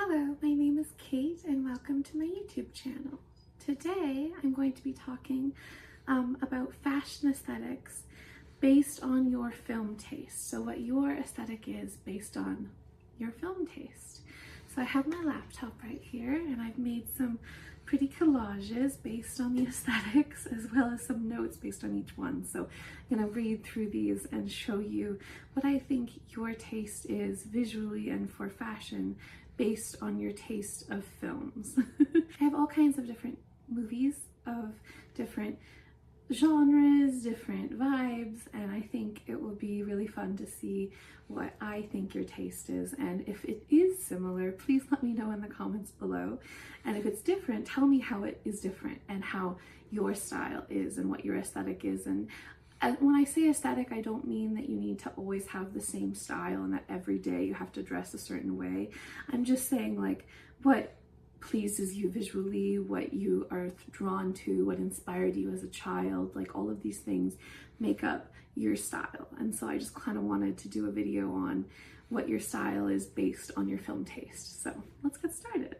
Hello, my name is Kate and welcome to my YouTube channel. Today I'm going to be talking about fashion aesthetics based on your film taste. So what your aesthetic is based on your film taste. So I have my laptop right here and I've made some pretty collages based on the aesthetics as well as some notes based on each one. So I'm going to read through these and show you what I think your taste is visually and for fashion based on your taste of films. I have all kinds of different movies of different genres, different vibes, and I think it will be really fun to see what I think your taste is. And if it is similar, please let me know in the comments below. And if it's different, tell me how it is different and how your style is and what your aesthetic is. And when I say aesthetic, I don't mean that you need to always have the same style and that every day you have to dress a certain way. I'm just saying like what pleases you visually, what you are drawn to, what inspired you as a child, like all of these things make up your style. And so I just kind of wanted to do a video on what your style is based on your film taste. So let's get started.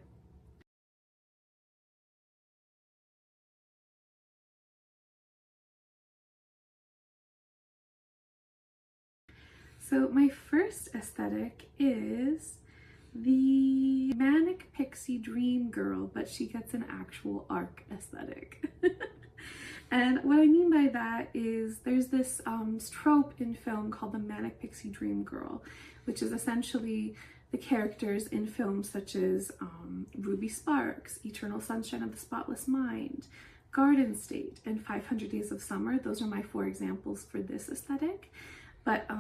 So my first aesthetic is the manic pixie dream girl, but she gets an actual arc aesthetic. And what I mean by that is there's this trope in film called the manic pixie dream girl, which is essentially the characters in films such as Ruby Sparks, Eternal Sunshine of the Spotless Mind, Garden State, and 500 Days of Summer. Those are my 4 examples for this aesthetic. But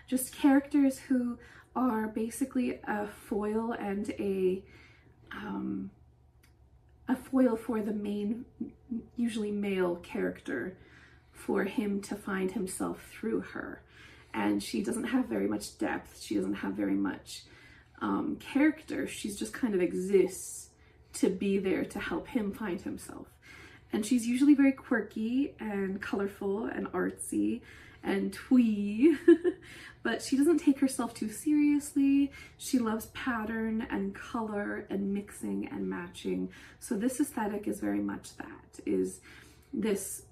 just characters who are basically a foil and a foil for the main, usually male character, for him to find himself through her. And she doesn't have very much depth. She doesn't have very much character. She's just kind of exists to be there to help him find himself. And she's usually very quirky and colorful and artsy and twee, but she doesn't take herself too seriously. She loves pattern and color and mixing and matching. So this aesthetic is very much that, is this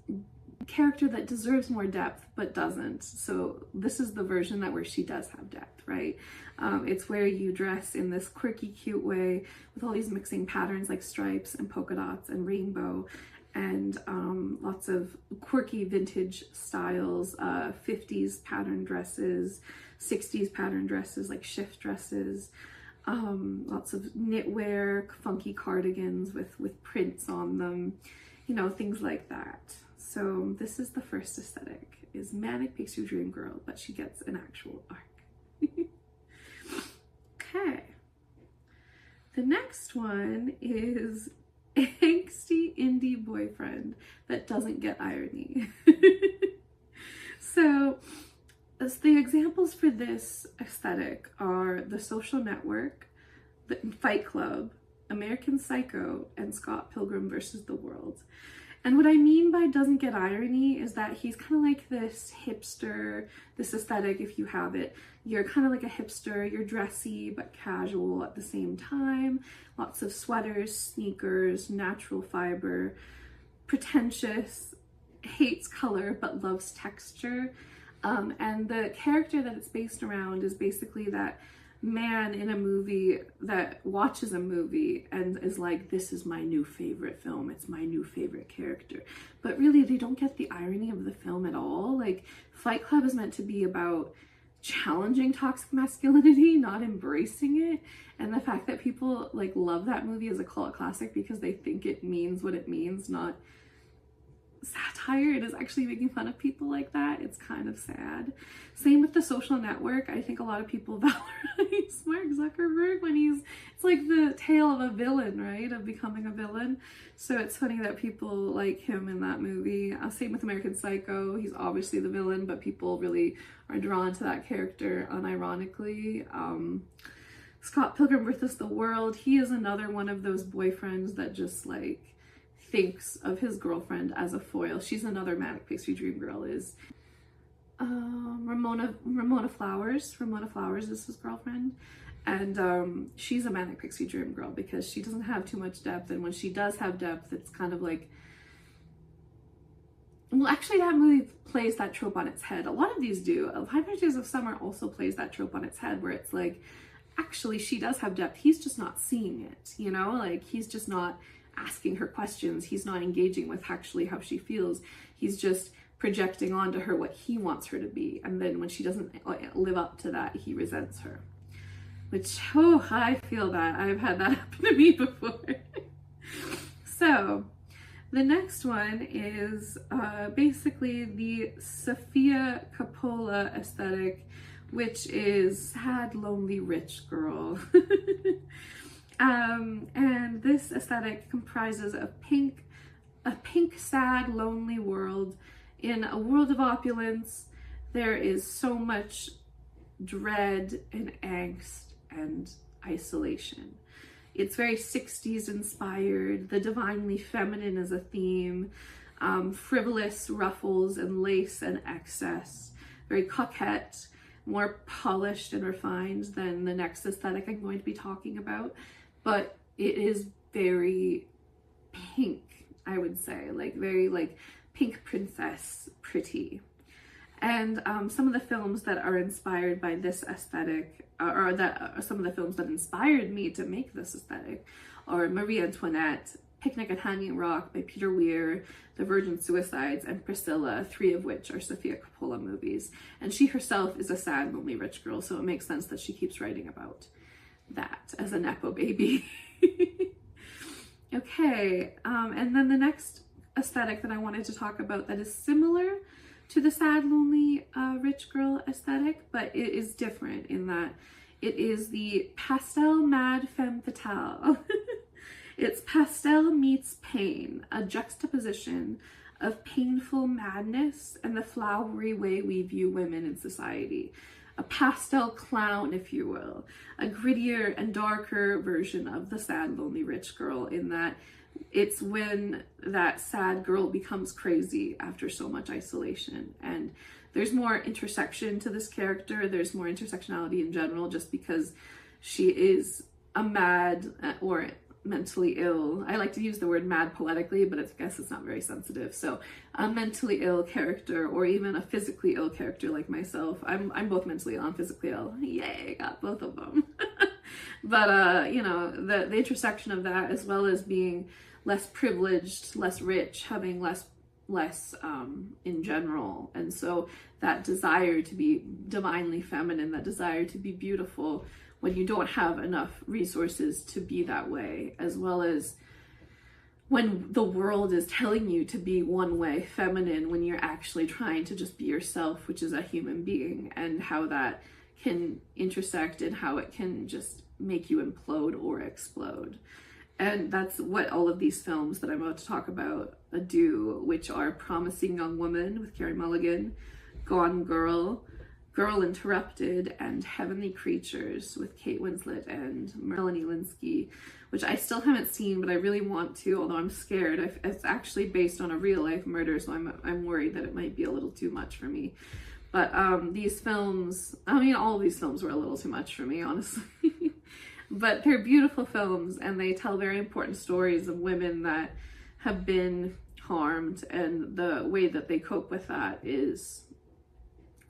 character that deserves more depth but doesn't. So this is the version that where she does have depth, right? It's where you dress in this quirky, cute way with all these mixing patterns like stripes and polka dots and rainbow, and lots of quirky vintage styles, 50s pattern dresses, 60s pattern dresses like shift dresses, lots of knitwear, funky cardigans with prints on them, you know, things like that. So this is the first aesthetic, is manic pixie dream girl, but she gets an actual arc. Okay, the next one is angsty indie boyfriend that doesn't get irony. So as the examples for this aesthetic are The Social Network, the Fight Club, American Psycho, and Scott Pilgrim versus the World. And what I mean by doesn't get irony is that he's kind of like this hipster, this aesthetic, if you have it. You're kind of like a hipster, you're dressy but casual at the same time. Lots of sweaters, sneakers, natural fiber, pretentious, hates color but loves texture. And the character that it's based around is basically that man in a movie that watches a movie and is like, this is my new favorite film, it's my new favorite character. But really they don't get the irony of the film at all. Like Fight Club is meant to be about challenging toxic masculinity, not embracing it. And the fact that people like love that movie as a cult classic because they think it means what it means, not satire, it is actually making fun of people like that. It's kind of sad. Same with The Social Network. I think a lot of people valorize Mark Zuckerberg when it's like the tale of a villain, right? Of becoming a villain. So it's funny that people like him in that movie. Same with American Psycho. He's obviously the villain, but people really are drawn to that character unironically. Scott Pilgrim versus the World, he is another one of those boyfriends that just like thinks of his girlfriend as a foil. She's another manic pixie dream girl, is Ramona Flowers. Ramona Flowers is his girlfriend. And she's a manic pixie dream girl because she doesn't have too much depth, and when she does have depth, it's kind of like, well, actually that movie plays that trope on its head. A lot of these do. 500 Days of Summer also plays that trope on its head, where it's like, actually she does have depth, he's just not seeing it, you know, like he's just not asking her questions, he's not engaging with actually how she feels, he's just projecting onto her what he wants her to be, and then when she doesn't live up to that, he resents her. Which, oh, I feel that. I've had that happen to me before. So, the next one is basically the Sofia Coppola aesthetic, which is sad, lonely, rich girl. And this aesthetic comprises a pink, sad, lonely world. In a world of opulence, there is so much dread and angst and isolation. It's very 60s inspired. The divinely feminine is a theme. Frivolous ruffles and lace and excess. Very coquette, more polished and refined than the next aesthetic I'm going to be talking about. But it is very pink, I would say. Like very like pink princess pretty. And some of the films that are inspired by this aesthetic, or that some of the films that inspired me to make this aesthetic, are Marie Antoinette, Picnic at Hanging Rock by Peter Weir, The Virgin Suicides, and Priscilla, 3 of which are Sofia Coppola movies. And she herself is a sad, lonely, rich girl, so it makes sense that she keeps writing about that as a Nepo baby. Okay, and then the next aesthetic that I wanted to talk about that is similar to the sad, lonely, rich girl aesthetic, but it is different in that it is the pastel mad femme fatale. It's pastel meets pain, a juxtaposition of painful madness and the flowery way we view women in society. A pastel clown, if you will, a grittier and darker version of the sad, lonely, rich girl, in that it's when that sad girl becomes crazy after so much isolation. And there's more intersection to this character. There's more intersectionality in general, just because she is a mad or mentally ill. I like to use the word mad poetically, but I guess it's not very sensitive. So a mentally ill character, or even a physically ill character like myself. I'm both mentally ill and physically ill. Yay, got both of them. But you know, the intersection of that, as well as being less privileged, less rich, having less in general. And so that desire to be divinely feminine, that desire to be beautiful when you don't have enough resources to be that way, as well as when the world is telling you to be one way, feminine, when you're actually trying to just be yourself, which is a human being, and how that can intersect and how it can just make you implode or explode. And that's what all of these films that I'm about to talk about do, which are Promising Young Woman with Carey Mulligan, Gone Girl, Girl Interrupted, and Heavenly Creatures with Kate Winslet and Melanie Linsky, which I still haven't seen, but I really want to, although I'm scared. It's actually based on a real life murder, so I'm worried that it might be a little too much for me. But these films, I mean, all of these films were a little too much for me, honestly. But they're beautiful films, and they tell very important stories of women that have been harmed, and the way that they cope with that is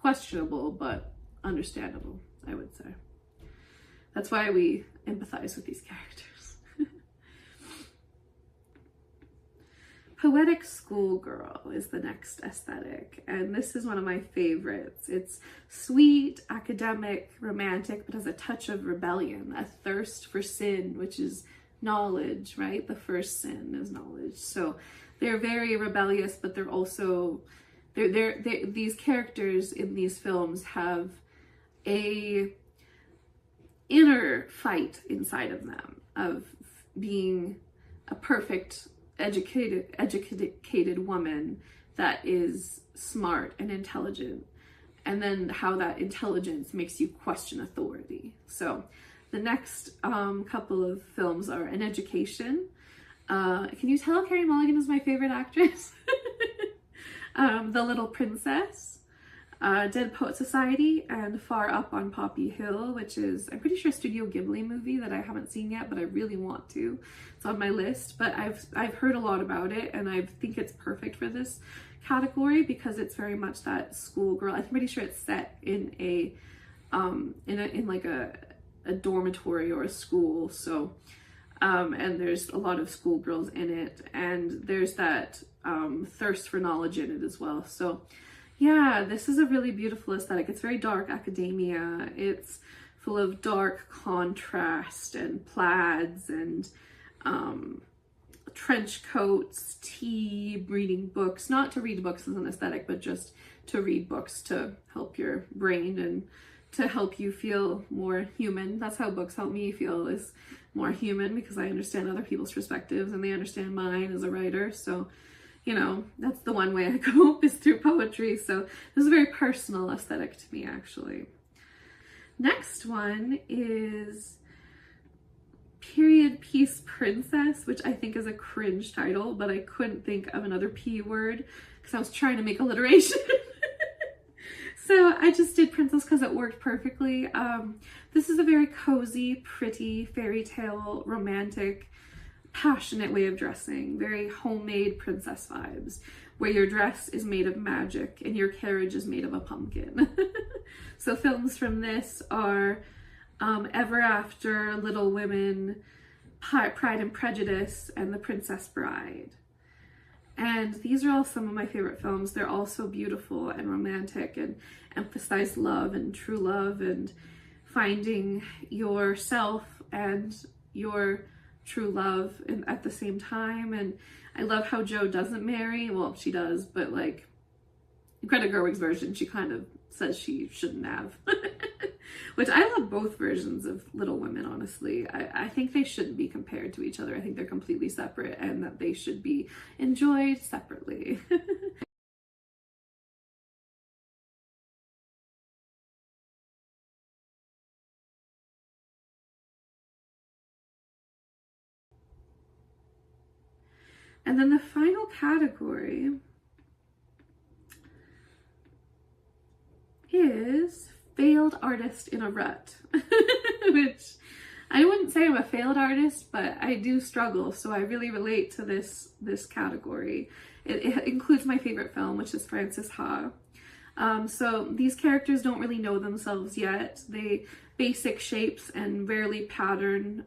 questionable, but understandable, I would say. That's why we empathize with these characters. Poetic schoolgirl is the next aesthetic, and this is one of my favorites. It's sweet, academic, romantic, but has a touch of rebellion, a thirst for sin, which is knowledge, right? The first sin is knowledge. So they're very rebellious, but they're also, these characters in these films have a inner fight inside of them of being a perfect educated woman that is smart and intelligent, and then how that intelligence makes you question authority. So the next couple of films are An Education. Can you tell Carey Mulligan is my favorite actress? The Little Princess, Dead Poet Society and Far Up on Poppy Hill, which is, I'm pretty sure, a Studio Ghibli movie that I haven't seen yet, but I really want to. It's on my list, but I've heard a lot about it, and I think it's perfect for this category because it's very much that schoolgirl. I'm pretty sure it's set in a like a dormitory or a school, so and there's a lot of schoolgirls in it, and there's that thirst for knowledge in it as well. So yeah, this is a really beautiful aesthetic. It's very dark academia. It's full of dark contrast and plaids and trench coats, tea, reading books. Not to read books as an aesthetic, but just to read books to help your brain and to help you feel more human. That's how books help me feel, is more human, because I understand other people's perspectives and they understand mine as a writer. So, you know, that's the one way I cope, is through poetry. So this is a very personal aesthetic to me, actually. Next one is Period Piece Princess, which I think is a cringe title, but I couldn't think of another P word because I was trying to make alliteration. So I just did princess because it worked perfectly. This is a very cozy, pretty, fairy tale, romantic, passionate way of dressing. Very homemade princess vibes, where your dress is made of magic and your carriage is made of a pumpkin. So films from this are Ever After, Little Women, Pride and Prejudice, and The Princess Bride. And these are all some of my favorite films. They're all so beautiful and romantic and emphasize love and true love and finding yourself and your true love at the same time. And I love how Jo doesn't marry. Well, she does, but like Greta Gerwig's version, she kind of says she shouldn't have. Which I love both versions of Little Women, honestly. I think they shouldn't be compared to each other. I think they're completely separate and that they should be enjoyed separately. And then the final category is failed artist in a rut, which I wouldn't say I'm a failed artist, but I do struggle, so I really relate to this category. It includes my favorite film, which is Frances Ha. So these characters don't really know themselves yet. They basic shapes and rarely pattern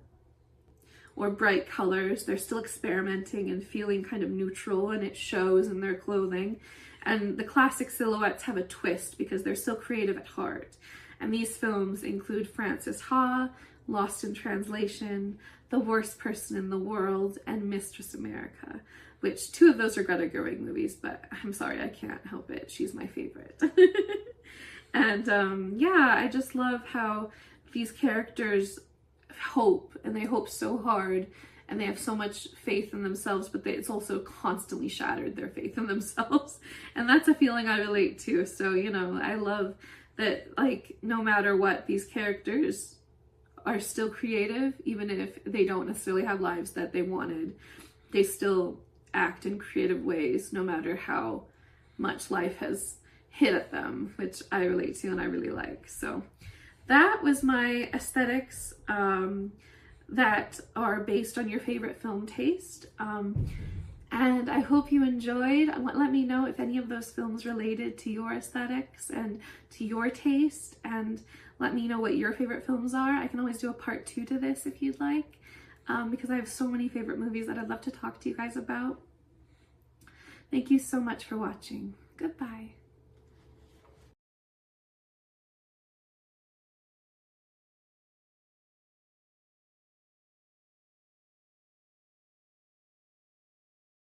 or bright colors. They're still experimenting and feeling kind of neutral, and it shows in their clothing. And the classic silhouettes have a twist because they're still creative at heart. And these films include Frances Ha, Lost in Translation, The Worst Person in the World, and Mistress America, which 2 of those are Greta Gerwig movies, but I'm sorry, I can't help it. She's my favorite. And yeah, I just love how these characters hope, and they hope so hard, and they have so much faith in themselves, but it's also constantly shattered, their faith in themselves. And that's a feeling I relate to. So, you know, I love that, like, no matter what, these characters are still creative, even if they don't necessarily have lives that they wanted. They still act in creative ways, no matter how much life has hit at them, which I relate to and I really like. So that was my aesthetics that are based on your favorite film taste. And I hope you enjoyed. Let me know if any of those films related to your aesthetics and to your taste, and let me know what your favorite films are. I can always do a part 2 to this if you'd like, because I have so many favorite movies that I'd love to talk to you guys about. Thank you so much for watching. Goodbye.